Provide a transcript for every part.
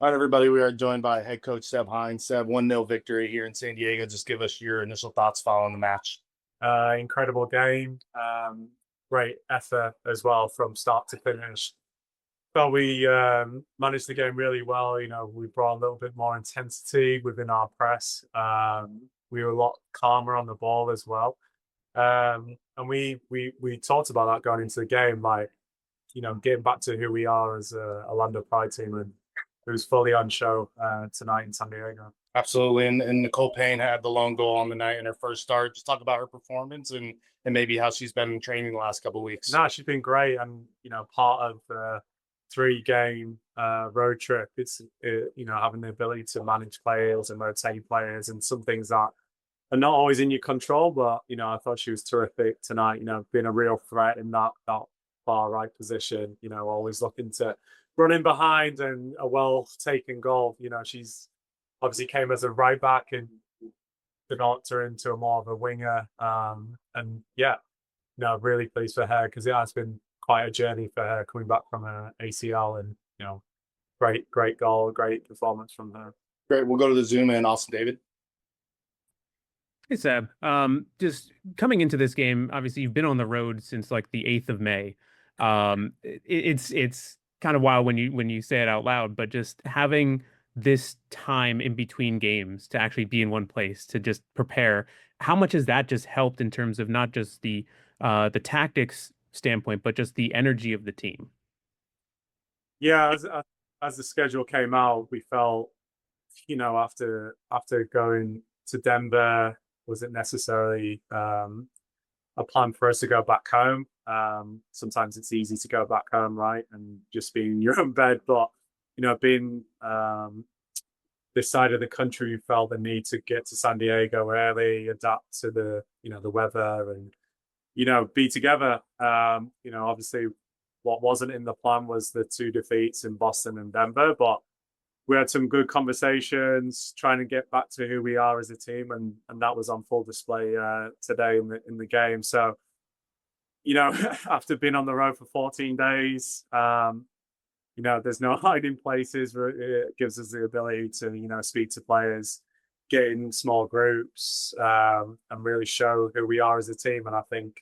All right, everybody. We are joined by head coach Seb Hines. Seb, 1-0 victory here in San Diego. Just give us your initial thoughts following the match. Incredible game. Great effort as well from start to finish. But we managed the game really well. We brought a little bit more intensity within our press. We were a lot calmer on the ball as well. And we talked about that going into the game, like, getting back to who we are as a Orlando Pride team. And it was fully on show tonight in San Diego. Absolutely. And Nicole Payne had the lone goal on the night in her first start. Just talk about her performance and maybe how she's been in training the last couple of weeks. No, she's been great, and part of the 3 game road trip. It's having the ability to manage players and rotate players, and some things that are not always in your control. But I thought she was terrific tonight. Being a real threat in that far right position. Always looking to run in behind and a well taken goal. She's obviously came as a right back and developed her into a more of a winger. And yeah, no, really pleased for her because it has been quite a journey for her coming back from an ACL, and great goal, great performance from her. Great. We'll go to the Zoom and Austin David. Hey Seb, just coming into this game, obviously you've been on the road since like the 8th of May. It's kind of wild when you say it out loud, but just having this time in between games to actually be in one place to just prepare, how much has that just helped in terms of not just the tactics standpoint, but just the energy of the team? Yeah, as the schedule came out, we felt, after going to Denver, wasn't necessarily a plan for us to go back home. Sometimes it's easy to go back home, right, and just be in your own bed. But being this side of the country, we felt the need to get to San Diego early, adapt to the weather, and be together. Obviously, what wasn't in the plan was the 2 defeats in Boston and Denver, but we had some good conversations trying to get back to who we are as a team, and that was on full display today in the game. So, after being on the road for 14 days, there's no hiding places. It gives us the ability to speak to players, get in small groups, and really show who we are as a team. And I think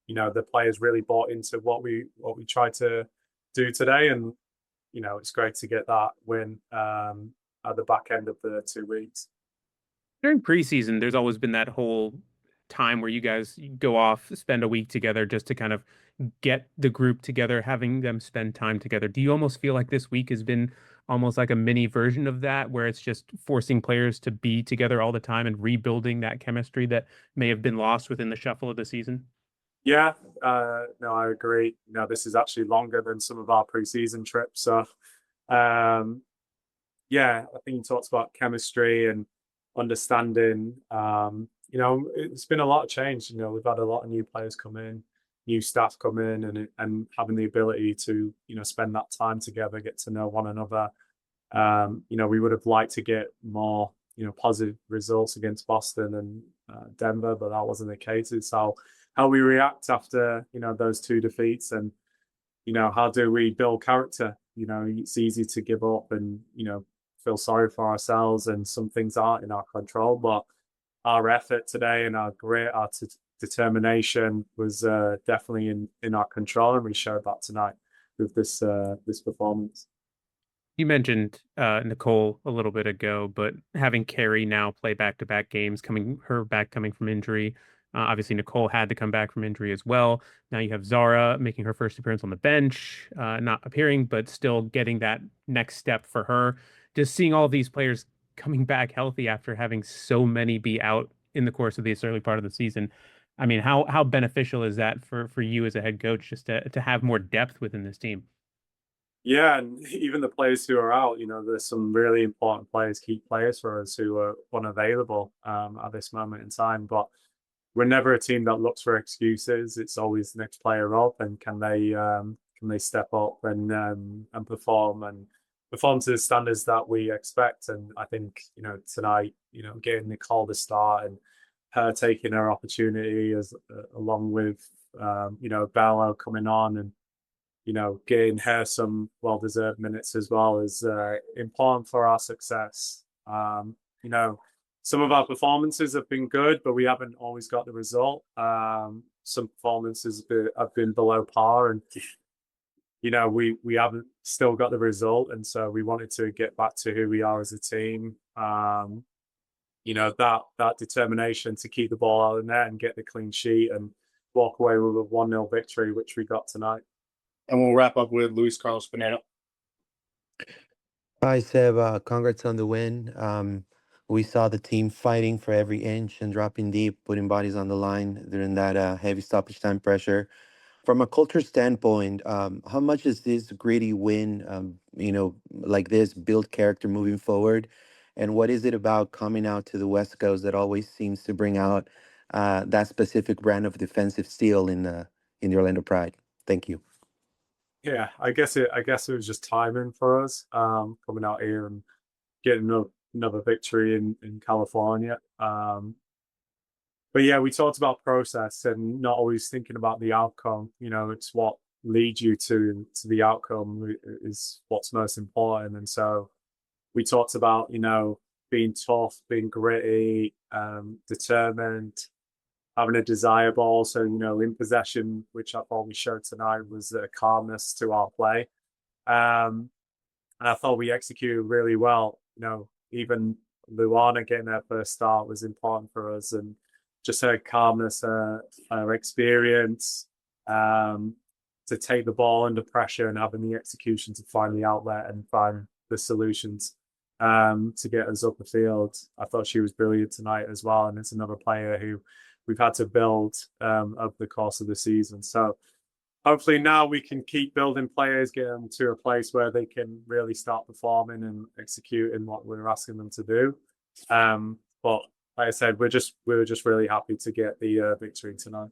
the players really bought into what we tried to do today, and it's great to get that win at the back end of the 2 weeks. During preseason, there's always been that whole time where you guys go off, spend a week together just to kind of get the group together, having them spend time together. Do you almost feel like this week has been almost like a mini version of that, where it's just forcing players to be together all the time and rebuilding that chemistry that may have been lost within the shuffle of the season? Yeah, no, I agree. This is actually longer than some of our preseason trips. So, um, yeah, I think you talked about chemistry and understanding. It's been a lot of change. We've had a lot of new players come in, new staff come in, and having the ability to spend that time together, get to know one another. We would have liked to get more positive results against Boston and Denver, but that wasn't the case. It's how we react after those 2 defeats, and how do we build character. It's easy to give up and feel sorry for ourselves, and some things aren't in our control, but our effort today and our grit, our determination was definitely in our control, and we showed that tonight with this performance. You mentioned Nicole a little bit ago, but having Carrie now play back-to-back games, coming from injury. Obviously, Nicole had to come back from injury as well. Now you have Zara making her first appearance on the bench, not appearing, but still getting that next step for her. Just seeing all these players coming back healthy after having so many be out in the course of this early part of the season. I mean, how beneficial is that for you as a head coach, just to have more depth within this team? Yeah, and even the players who are out, there's some really important players, key players for us who are unavailable at this moment in time. But we're never a team that looks for excuses. It's always the next player up, and can they step up and perform to the standards that we expect. And I think tonight, getting Nicole the start and her taking her opportunity as along with Bello coming on, and getting her some well-deserved minutes as well is important for our success. Some of our performances have been good, but we haven't always got the result. Some performances have been below par, and we haven't still got the result, and so we wanted to get back to who we are as a team. That determination to keep the ball out of the net and get the clean sheet and walk away with a 1-0 victory, which we got tonight. And we'll wrap up with Luis Carlos Pineda. Hi, Seb. Congrats on the win. We saw the team fighting for every inch and dropping deep, putting bodies on the line during that heavy stoppage time pressure. From a culture standpoint, how much does this gritty win, like this, build character moving forward? And what is it about coming out to the West Coast that always seems to bring out that specific brand of defensive steel in the Orlando Pride? Thank you. Yeah, I guess it was just timing for us, coming out here and getting another victory in California. But yeah, we talked about process and not always thinking about the outcome. It's what leads you to the outcome is what's most important. And so we talked about, being tough, being gritty, determined, having a desire, but also, in possession, which I thought we showed tonight, was a calmness to our play. And I thought we executed really well. Even Luana getting her first start was important for us, and just her calmness, her experience, to take the ball under pressure and having the execution to find the outlet and find the solutions to get us up the field. I thought she was brilliant tonight as well, and it's another player who we've had to build over the course of the season. So hopefully now we can keep building players, get them to a place where they can really start performing and executing what we're asking them to do. But like I said, we were just really happy to get the victory tonight.